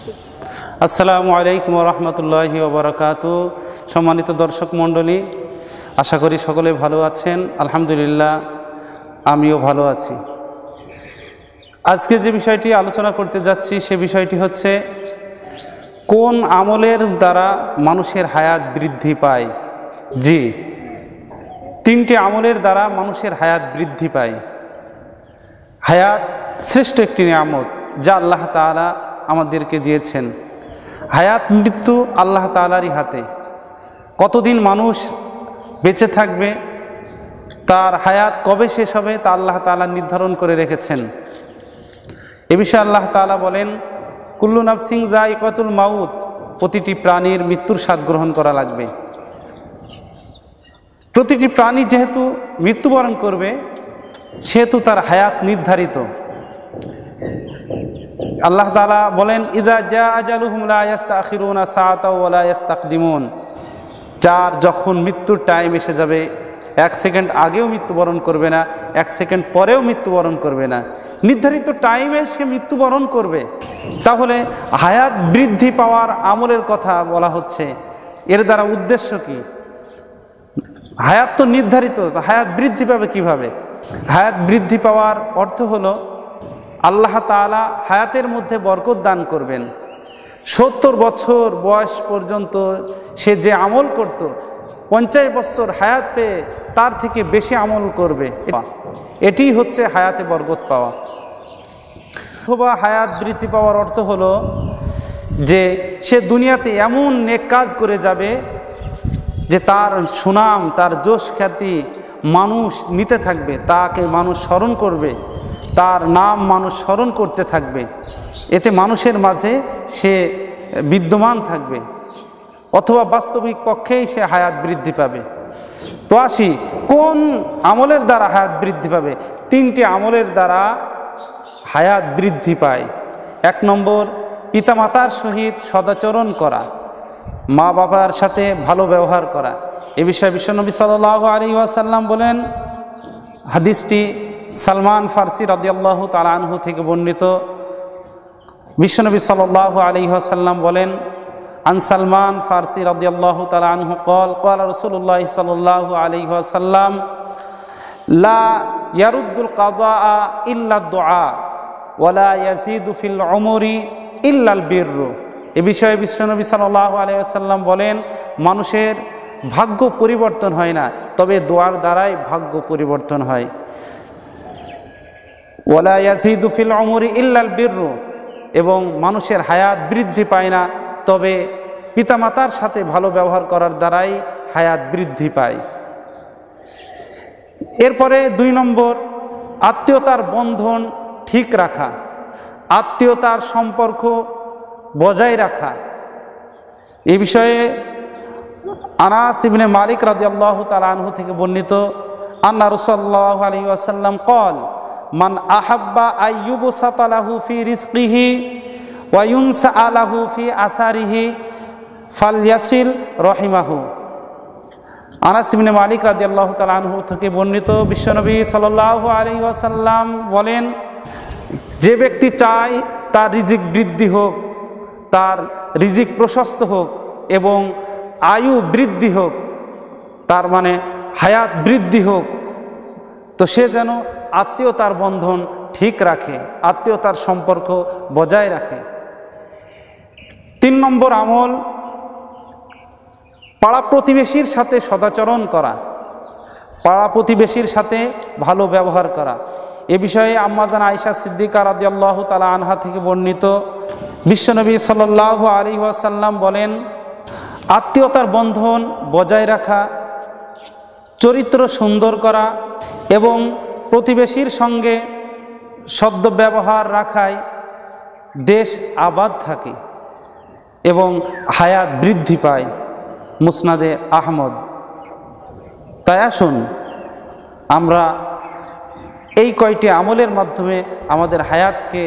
আসসালামু আলাইকুম রহমতুল্লাহি ওবরাকাতু। সম্মানিত দর্শক মণ্ডলী, আশা করি সকলে ভালো আছেন। আলহামদুলিল্লাহ, আমিও ভালো আছি। আজকে যে বিষয়টি আলোচনা করতে যাচ্ছি সে বিষয়টি হচ্ছে কোন আমলের দ্বারা মানুষের হায়াত বৃদ্ধি পায়। জি, তিনটি আমলের দ্বারা মানুষের হায়াত বৃদ্ধি পায়। হায়াত শ্রেষ্ঠ একটি নিয়ামত যা আল্লাহ তাআলা আমাদেরকে দিয়েছেন। হায়াত মৃত্যু আল্লাহ তাআলারই হাতে। কতদিন মানুষ বেঁচে থাকবে, তার হায়াত কবে শেষ হবে তা আল্লাহ তাআলা নির্ধারণ করে রেখেছেন। এ বিষয়ে আল্লাহ তাআলা বলেন, কুল্লু নাফসিন যায়িকাতুল মাউত, প্রতিটি প্রাণীর মৃত্যুর স্বাদ গ্রহণ করা লাগবে। প্রতিটি প্রাণী যেহেতু মৃত্যুবরণ করবে সেহেতু তার হায়াত নির্ধারিত। আল্লাহ তাআলা বলেন, ইযা জা আজালুহুম লা ইস্তাখিরুনা সাআতাও ওয়া লা ইস্তাকদিমুন। যার যখন মৃত্যুর টাইম এসে যাবে, এক সেকেন্ড আগেও মৃত্যুবরণ করবে না, এক সেকেন্ড পরেও মৃত্যুবরণ করবে না, নির্ধারিত টাইমে সে মৃত্যুবরণ করবে। তাহলে হায়াত বৃদ্ধি পাওয়ার আমলের কথা বলা হচ্ছে, এর দ্বারা উদ্দেশ্য কি? হায়াত তো নির্ধারিত, হায়াত বৃদ্ধি পাবে কিভাবে? হায়াত বৃদ্ধি পাওয়ার অর্থ হলো আল্লাহ তাআলা হায়াতের মধ্যে বরকত দান করবেন। 70 বছর বয়স পর্যন্ত সে যে আমল করত, 50 বছর হায়াত পেয়ে তার থেকে বেশি আমল করবে। এটি হচ্ছে হায়াতে বরকত পাওয়া। অথবা হায়াত বৃদ্ধি পাওয়ার অর্থ হলো যে সে দুনিয়াতে এমন নেক কাজ করে যাবে যে তার সুনাম, তার যশ খ্যাতি মানুষ নিতে থাকবে, তাকে মানুষ স্মরণ করবে, তার নাম মানুষ স্মরণ করতে থাকবে, এতে মানুষের মাঝে সে বিদ্যমান থাকবে। অথবা বাস্তবিক পক্ষেই সে হায়াত বৃদ্ধি পাবে। তো আসি, কোন আমলের দ্বারা হায়াত বৃদ্ধি পাবে? তিনটি আমলের দ্বারা হায়াত বৃদ্ধি পায়। 1 নম্বর, পিতামাতার সহিত সদাচরণ করা, মা বাবার সাথে ভালো ব্যবহার করা। এ বিষয়ে বিশ্বনবী সাল্লাল্লাহু আলাইহি ওয়াসাল্লাম বলেন, হাদিসটি সালমান ফারসি রাদিয়াল্লাহু তাআলা আনহু থেকে বর্ণিত। বিশ্বনবী সাল্লাল্লাহু আলাইহি ওয়াসাল্লাম বলেন, আন সালমান ফারসি রাদিয়াল্লাহু তাআলা আনহু قال قال رسول الله صلى الله عليه وسلم لا يرد القضاء الا الدعاء ولا يزيد في العمر الا البر। এ বিষয়ে বিশ্বনবী সাল্লাল্লাহু আলাইহি ওয়াসাল্লাম বলেন, মানুষের ভাগ্য পরিবর্তন হয় না, তবে দোয়ার দ্বারাই ভাগ্য পরিবর্তন হয়। ওয়ালা ইয়াজিদু ফিল উমরি ইল্লাল বিররু, এবং মানুষের হায়াত বৃদ্ধি পায় না, তবে পিতামাতার সাথে ভালো ব্যবহার করার দ্বারাই হায়াত বৃদ্ধি পায়। এরপরে 2 নম্বর, আত্মীয়তার বন্ধন ঠিক রাখা, আত্মীয়তার সম্পর্ক বজায় রাখা। এই বিষয়ে আনাস ইবনে মালিক রাদিয়াল্লাহু তাআলা আনহু থেকে বর্ণিত, আন্না রাসূলুল্লাহ আলাইহি ওয়াসাল্লাম قال মান আহাব্বা আইয়ুবসাতা লাহু ফি রিজকিহি ওয়া ইউনসা লাহু ফি আসারিহি ফালইয়াসিল রহিমাহু। আনাস ইবনে মালিক রাদিয়াল্লাহু তাআলা আনহু থেকে বর্ণিত, বিশ্বনবী সাল্লাল্লাহু আলাইহি ওয়াসাল্লাম বলেন, যে ব্যক্তি চায় তার রিজিক বৃদ্ধি হোক, তার রিজিক প্রশস্ত হোক এবং আয়ু বৃদ্ধি হোক, তার মানে হায়াত বৃদ্ধি হোক, তো সে যেন আত্মীয়তার বন্ধন ঠিক রাখে, আত্মীয়তার সম্পর্ক বজায় রাখে। 3 নম্বর আমল, পাড়া প্রতিবেশীর সাথে সদাচরণ করা, পাড়া প্রতিবেশীর সাথে ভালো ব্যবহার করা। এ বিষয়ে আম্মাজান আয়েশা সিদ্দিকা রাদিয়াল্লাহু তাআলা আনহা থেকে বর্ণিত, বিশ্বনবী সাল্লাল্লাহু আলাইহি ওয়াসাল্লাম বলেন, আত্মীয়তার বন্ধন বজায় রাখা, চরিত্র সুন্দর করা এবং প্রতিবেশীর সঙ্গে সদ্ব্যবহার রাখায় দেশ আবাদ থাকে এবং হায়াত বৃদ্ধি পায়। মুসনাদে আহমদ। তাই আসুন আমরা এই কয়টি আমলের মাধ্যমে আমাদের হায়াতকে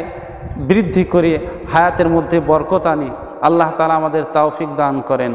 বৃদ্ধি করে হায়াতের মধ্যে বরকত আনি। আল্লাহ তাআলা আমাদের তৌফিক দান করেন।